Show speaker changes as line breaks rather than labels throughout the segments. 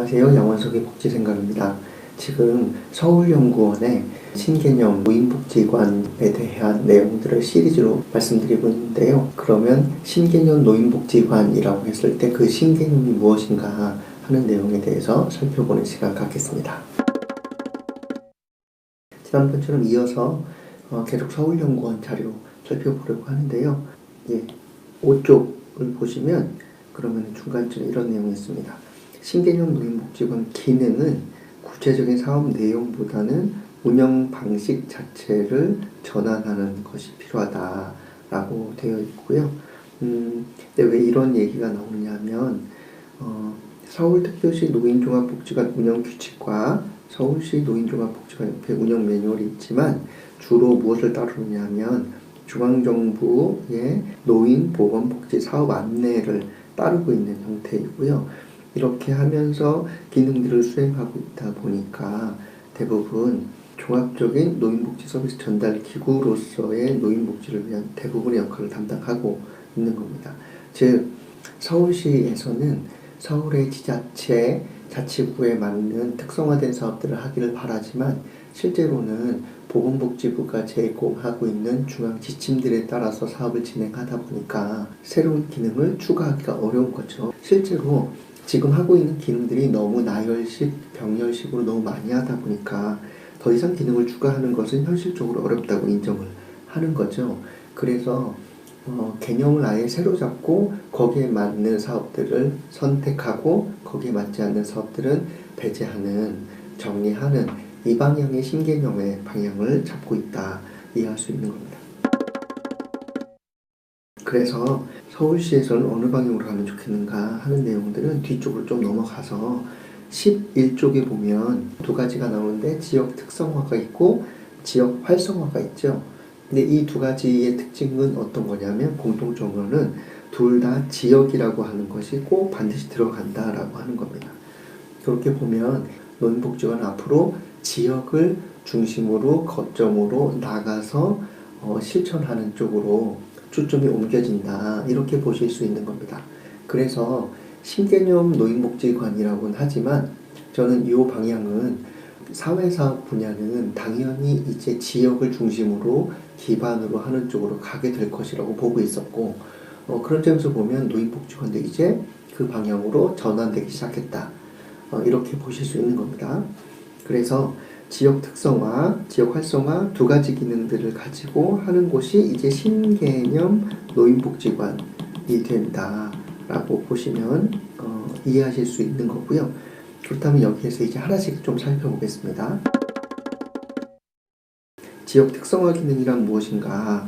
안녕하세요. 양원석의 복지생각입니다. 지금 서울연구원의 신개념 노인복지관에 대한 내용들을 시리즈로 말씀드리고 있는데요. 그러면 신개념 노인복지관이라고 했을 때 그 신개념이 무엇인가 하는 내용에 대해서 살펴보는 시간 갖겠습니다. 지난번처럼 이어서 계속 서울연구원 자료 살펴보려고 하는데요. 5쪽을 보시면 그러면 중간쯤에 이런 내용이 있습니다. 신개념 노인복지관 기능은 구체적인 사업 내용보다는 운영 방식 자체를 전환하는 것이 필요하다라고 되어 있고요. 근데 왜 이런 얘기가 나오냐면 서울특별시 노인종합복지관 운영 규칙과 서울시 노인종합복지관협회 운영 매뉴얼이 있지만 주로 무엇을 따르느냐면 중앙정부의 노인보건복지 사업 안내를 따르고 있는 형태이고요. 이렇게 하면서 기능들을 수행하고 있다 보니까 대부분 종합적인 노인복지 서비스 전달 기구로서의 노인복지를 위한 대부분의 역할을 담당하고 있는 겁니다. 즉 서울시에서는 서울의 지자체, 자치구에 맞는 특성화된 사업들을 하기를 바라지만 실제로는 보건복지부가 제공하고 있는 중앙 지침들에 따라서 사업을 진행하다 보니까 새로운 기능을 추가하기가 어려운 거죠. 실제로 지금 하고 있는 기능들이 너무 나열식, 병렬식으로 너무 많이 하다 보니까 더 이상 기능을 추가하는 것은 현실적으로 어렵다고 인정을 하는 거죠. 그래서 개념을 아예 새로 잡고 거기에 맞는 사업들을 선택하고 거기에 맞지 않는 사업들은 배제하는, 정리하는 이 방향의 신개념의 방향을 잡고 있다 이해할 수 있는 겁니다. 그래서 서울시에서는 어느 방향으로 가면 좋겠는가 하는 내용들은 뒤쪽으로 좀 넘어가서 11쪽에 보면 두 가지가 나오는데 지역 특성화가 있고 지역 활성화가 있죠. 근데 이 두 가지의 특징은 어떤 거냐면 공통적으로는 둘 다 지역이라고 하는 것이 꼭 반드시 들어간다라고 하는 겁니다. 그렇게 보면 노인복지관은 앞으로 지역을 중심으로 거점으로 나가서 실천하는 쪽으로 초점이 옮겨진다 이렇게 보실 수 있는 겁니다. 그래서 신개념 노인복지관이라고는 하지만 저는 이 방향은 사회사업 분야는 당연히 이제 지역을 중심으로 기반으로 하는 쪽으로 가게 될 것이라고 보고 있었고 그런 점에서 보면 노인복지관도 이제 그 방향으로 전환되기 시작했다 이렇게 보실 수 있는 겁니다. 그래서 지역 특성화, 지역 활성화 두 가지 기능들을 가지고 하는 곳이 이제 신개념 노인복지관이 된다라고 보시면 이해하실 수 있는 거고요. 그렇다면 여기에서 이제 하나씩 좀 살펴보겠습니다. 지역 특성화 기능이란 무엇인가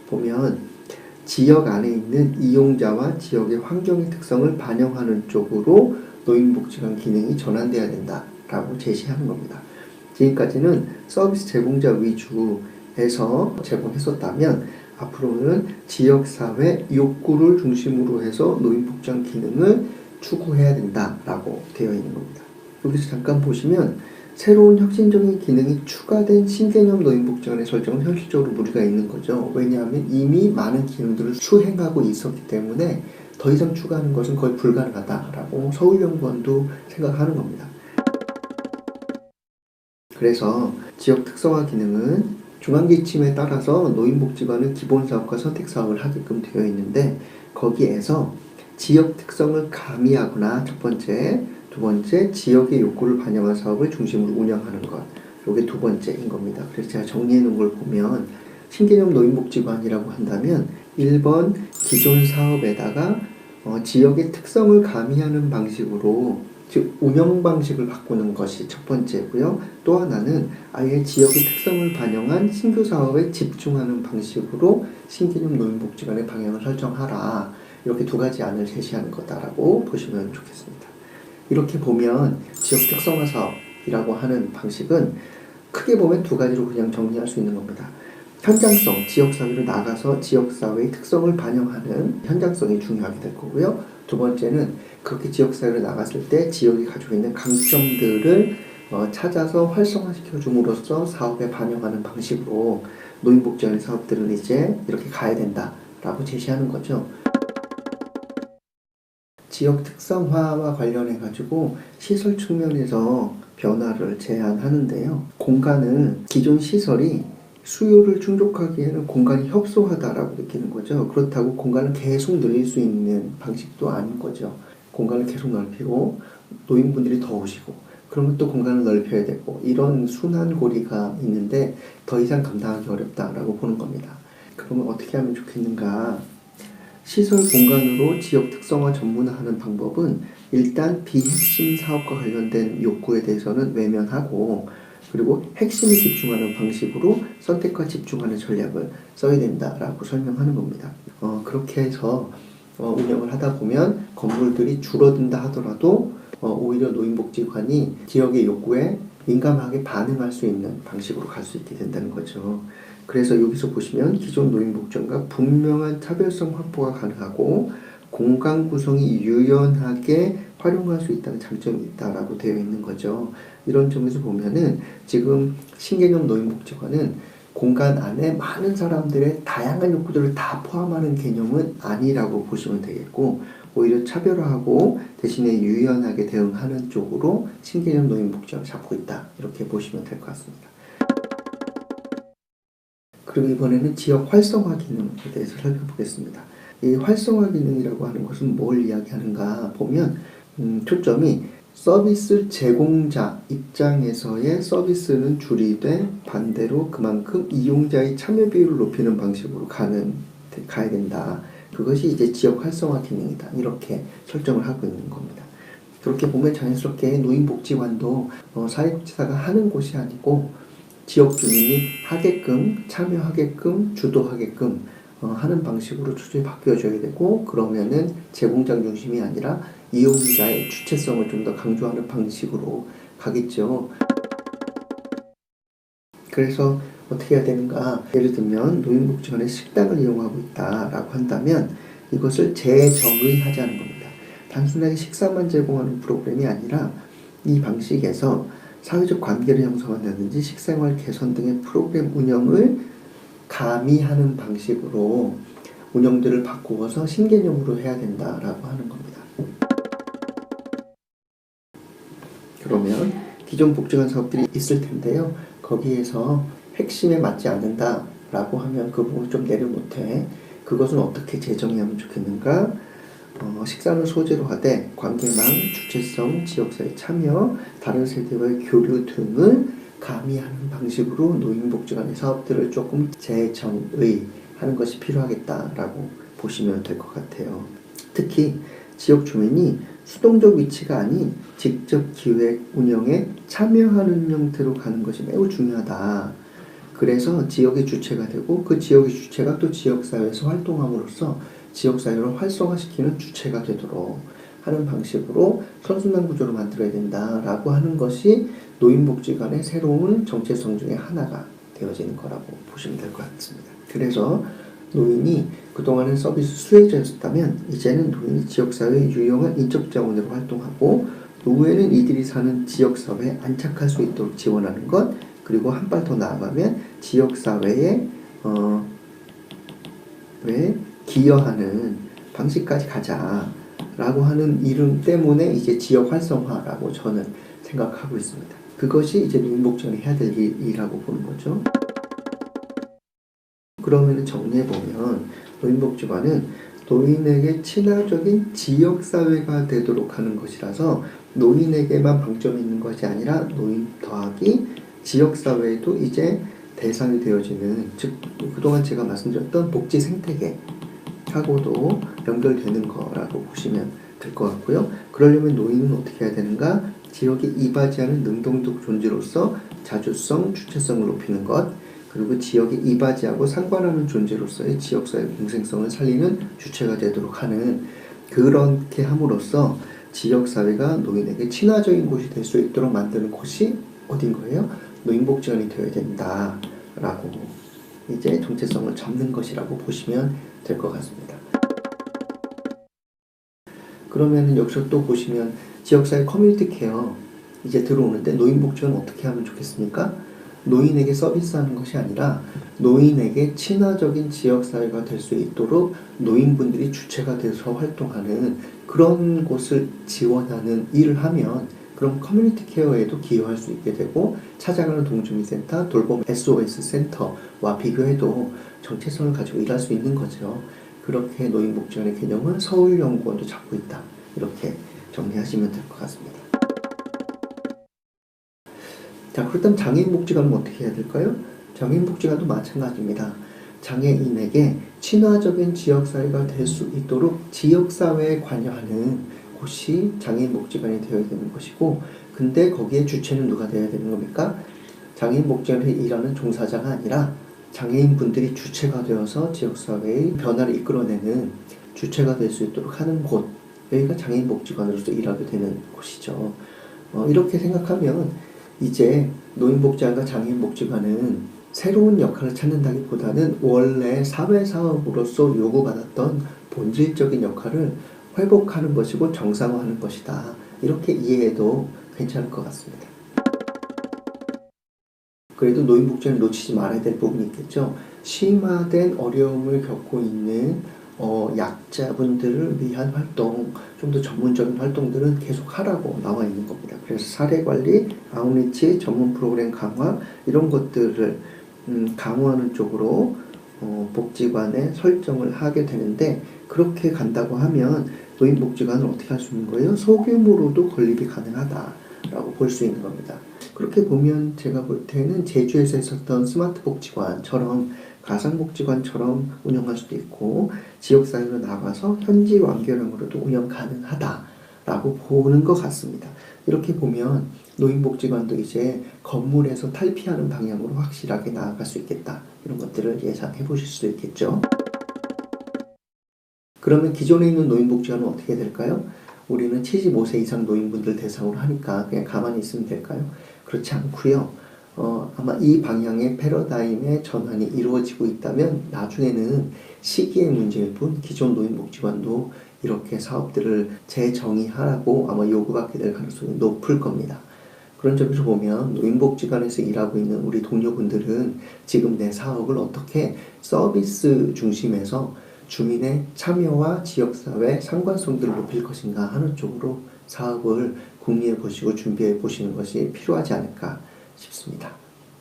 보면 지역 안에 있는 이용자와 지역의 환경의 특성을 반영하는 쪽으로 노인복지관 기능이 전환돼야 된다라고 제시하는 겁니다. 지금까지는 서비스 제공자 위주에서 제공했었다면 앞으로는 지역사회 욕구를 중심으로 해서 노인복지관 기능을 추구해야 된다라고 되어 있는 겁니다. 여기서 잠깐 보시면 새로운 혁신적인 기능이 추가된 신개념 노인복지관의 설정은 현실적으로 무리가 있는 거죠. 왜냐하면 이미 많은 기능들을 수행하고 있었기 때문에 더 이상 추가하는 것은 거의 불가능하다라고 서울연구원도 생각하는 겁니다. 그래서 지역 특성화 기능은 중앙지침에 따라서 노인복지관은 기본사업과 선택사업을 하게끔 되어 있는데 거기에서 지역 특성을 가미하거나 첫 번째, 두 번째 지역의 욕구를 반영한 사업을 중심으로 운영하는 것 이게 두 번째인 겁니다. 그래서 제가 정리해 놓은 걸 보면 신개념 노인복지관이라고 한다면 1번 기존 사업에다가 지역의 특성을 가미하는 방식으로 즉 운영 방식을 바꾸는 것이 첫 번째고요. 또 하나는 아예 지역의 특성을 반영한 신규 사업에 집중하는 방식으로 신개념 노인복지관의 방향을 설정하라. 이렇게 두 가지 안을 제시하는 거다라고 보시면 좋겠습니다. 이렇게 보면 지역 특성화 사업이라고 하는 방식은 크게 보면 두 가지로 그냥 정리할 수 있는 겁니다. 현장성, 지역사회로 나가서 지역사회의 특성을 반영하는 현장성이 중요하게 될 거고요. 두 번째는 그렇게 지역사회로 나갔을 때 지역이 가지고 있는 강점들을 찾아서 활성화시켜 줌으로써 사업에 반영하는 방식으로 노인복지관 사업들을 이제 이렇게 가야 된다라고 제시하는 거죠. 지역 특성화와 관련해 가지고 시설 측면에서 변화를 제안하는데요. 공간은 기존 시설이 수요를 충족하기에는 공간이 협소하다라고 느끼는 거죠. 그렇다고 공간을 계속 늘릴 수 있는 방식도 아닌 거죠. 공간을 계속 넓히고 노인분들이 더 오시고 그러면 또 공간을 넓혀야 되고 이런 순환고리가 있는데 더 이상 감당하기 어렵다라고 보는 겁니다. 그러면 어떻게 하면 좋겠는가? 시설 공간으로 지역 특성화 전문화하는 방법은 일단 비핵심 사업과 관련된 욕구에 대해서는 외면하고 그리고 핵심에 집중하는 방식으로 선택과 집중하는 전략을 써야 된다라고 설명하는 겁니다. 그렇게 해서 운영을 하다 보면 건물들이 줄어든다 하더라도 오히려 노인복지관이 지역의 욕구에 민감하게 반응할 수 있는 방식으로 갈 수 있게 된다는 거죠. 그래서 여기서 보시면 기존 노인복지관과 분명한 차별성 확보가 가능하고 공간 구성이 유연하게 활용할 수 있다는 장점이 있다라고 되어 있는 거죠. 이런 점에서 보면은 지금 신개념 노인복지관은 공간 안에 많은 사람들의 다양한 욕구들을 다 포함하는 개념은 아니라고 보시면 되겠고 오히려 차별화하고 대신에 유연하게 대응하는 쪽으로 신개념 노인복지관을 잡고 있다. 이렇게 보시면 될 것 같습니다. 그리고 이번에는 지역 활성화 기능에 대해서 살펴보겠습니다. 이 활성화 기능이라고 하는 것은 뭘 이야기하는가 보면 초점이 서비스 제공자 입장에서의 서비스는 줄이되 반대로 그만큼 이용자의 참여 비율을 높이는 방식으로 가야 된다. 그것이 이제 지역 활성화 기능이다. 이렇게 설정을 하고 있는 겁니다. 그렇게 보면 자연스럽게 노인복지관도 사회복지사가 하는 곳이 아니고 지역 주민이 하게끔 참여하게끔 주도하게끔 하는 방식으로 추진이 바뀌어져야 되고 그러면은 제공자 중심이 아니라 이용자의 주체성을 좀 더 강조하는 방식으로 가겠죠. 그래서 어떻게 해야 되는가? 예를 들면 노인복지관에 식당을 이용하고 있다라고 한다면 이것을 재정의하자는 겁니다. 단순하게 식사만 제공하는 프로그램이 아니라 이 방식에서 사회적 관계를 형성한다든지 식생활 개선 등의 프로그램 운영을 가미하는 방식으로 운영들을 바꾸어서 신개념으로 해야 된다라고 하는 겁니다. 그러면 기존 복지관 사업들이 있을 텐데요. 거기에서 핵심에 맞지 않는다라고 하면 그 부분을 좀 내려놓되 그것은 어떻게 재정의하면 좋겠는가? 식사를 소재로 하되 관계망, 주체성, 지역사회 참여, 다른 세대와의 교류 등을 가미하는 방식으로 노인복지관의 사업들을 조금 재정의하는 것이 필요하겠다라고 보시면 될 것 같아요. 특히 지역 주민이 수동적 위치가 아닌 직접 기획, 운영에 참여하는 형태로 가는 것이 매우 중요하다. 그래서 지역의 주체가 되고 그 지역의 주체가 또 지역사회에서 활동함으로써 지역사회를 활성화시키는 주체가 되도록 하는 방식으로 선순환 구조를 만들어야 된다라고 하는 것이 노인복지관의 새로운 정체성 중에 하나가 되어지는 거라고 보시면 될 것 같습니다. 그래서 노인이 그동안은 서비스 수혜자였다면 이제는 노인이 지역사회의 유용한 인적자원으로 활동하고 노후에는 이들이 사는 지역사회에 안착할 수 있도록 지원하는 것 그리고 한 발 더 나아가면 지역사회에 기여하는 방식까지 가자라고 하는 이름 때문에 이제 지역 활성화라고 저는 생각하고 있습니다. 그것이 이제 노인복지관이 해야 될 일이라고 보는 거죠. 그러면 정리해보면 노인복지관은 노인에게 친화적인 지역사회가 되도록 하는 것이라서 노인에게만 방점이 있는 것이 아니라 노인 더하기 지역사회에도 이제 대상이 되어지는 즉 그동안 제가 말씀드렸던 복지 생태계하고도 연결되는 거라고 보시면 될 것 같고요. 그러려면 노인은 어떻게 해야 되는가? 지역에 이바지하는 능동적 존재로서 자주성, 주체성을 높이는 것 그리고 지역에 이바지하고 상관하는 존재로서의 지역사회 공생성을 살리는 주체가 되도록 하는 그렇게 함으로써 지역사회가 노인에게 친화적인 곳이 될 수 있도록 만드는 곳이 어딘 거예요? 노인복지관이 되어야 된다라고 이제 정체성을 잡는 것이라고 보시면 될 것 같습니다. 그러면 여기서 또 보시면 지역사회 커뮤니티 케어 이제 들어오는데 노인복지관은 어떻게 하면 좋겠습니까? 노인에게 서비스하는 것이 아니라 노인에게 친화적인 지역사회가 될 수 있도록 노인분들이 주체가 돼서 활동하는 그런 곳을 지원하는 일을 하면 그럼 커뮤니티 케어에도 기여할 수 있게 되고 찾아가는 동주민센터, 돌봄 SOS 센터와 비교해도 정체성을 가지고 일할 수 있는 거죠. 그렇게 노인복지관의 개념은 서울연구원도 잡고 있다. 이렇게 정리하시면 될 것 같습니다. 자, 그렇다면 장애인복지관은 어떻게 해야 될까요? 장애인복지관도 마찬가지입니다. 장애인에게 친화적인 지역사회가 될 수 있도록 지역사회에 관여하는 곳이 장애인복지관이 되어야 되는 것이고, 근데 거기에 주체는 누가 되어야 되는 겁니까? 장애인복지관에 일하는 종사자가 아니라 장애인분들이 주체가 되어서 지역사회의 변화를 이끌어내는 주체가 될 수 있도록 하는 곳, 여기가 장애인복지관으로서 일하게 되는 곳이죠. 이렇게 생각하면 이제 노인복지관과 장애인복지관은 새로운 역할을 찾는다기보다는 원래 사회사업으로서 요구받았던 본질적인 역할을 회복하는 것이고 정상화하는 것이다. 이렇게 이해해도 괜찮을 것 같습니다. 그래도 노인복지관을 놓치지 말아야 될 부분이 있겠죠. 심화된 어려움을 겪고 있는 약자분들을 위한 활동, 좀 더 전문적인 활동들은 계속 하라고 나와 있는 겁니다. 그래서 사례관리, 아웃리치, 전문 프로그램 강화 이런 것들을 강화하는 쪽으로 복지관에 설정을 하게 되는데, 그렇게 간다고 하면 노인복지관은 어떻게 할 수 있는 거예요? 소규모로도 건립이 가능하다라고 볼 수 있는 겁니다. 그렇게 보면 제가 볼 때는 제주에서 있었던 스마트 복지관처럼 가상복지관처럼 운영할 수도 있고 지역사회로 나가서 현지 완결형으로도 운영 가능하다라고 보는 것 같습니다. 이렇게 보면 노인복지관도 이제 건물에서 탈피하는 방향으로 확실하게 나아갈 수 있겠다. 이런 것들을 예상해 보실 수 있겠죠. 그러면 기존에 있는 노인복지관은 어떻게 될까요? 우리는 75세 이상 노인분들 대상으로 하니까 그냥 가만히 있으면 될까요? 그렇지 않고요. 아마 이 방향의 패러다임의 전환이 이루어지고 있다면 나중에는 시기의 문제일 뿐 기존 노인복지관도 이렇게 사업들을 재정의하라고 아마 요구받게 될 가능성이 높을 겁니다. 그런 점에서 보면 노인복지관에서 일하고 있는 우리 동료분들은 지금 내 사업을 어떻게 서비스 중심에서 주민의 참여와 지역사회 상관성들을 높일 것인가 하는 쪽으로 사업을 궁리해 보시고 준비해 보시는 것이 필요하지 않을까 싶습니다.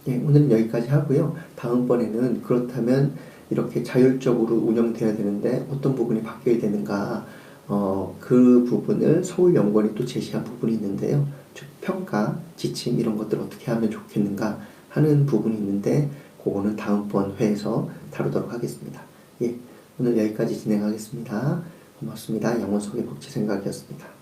예, 오늘은 여기까지 하고요. 다음번에는 그렇다면 이렇게 자율적으로 운영되어야 되는데 어떤 부분이 바뀌어야 되는가, 그 부분을 서울연구원이 또 제시한 부분이 있는데요. 즉 평가, 지침 이런 것들 어떻게 하면 좋겠는가 하는 부분이 있는데 그거는 다음번 회에서 다루도록 하겠습니다. 예, 오늘 여기까지 진행하겠습니다. 고맙습니다. 양원석의 복지생각이었습니다.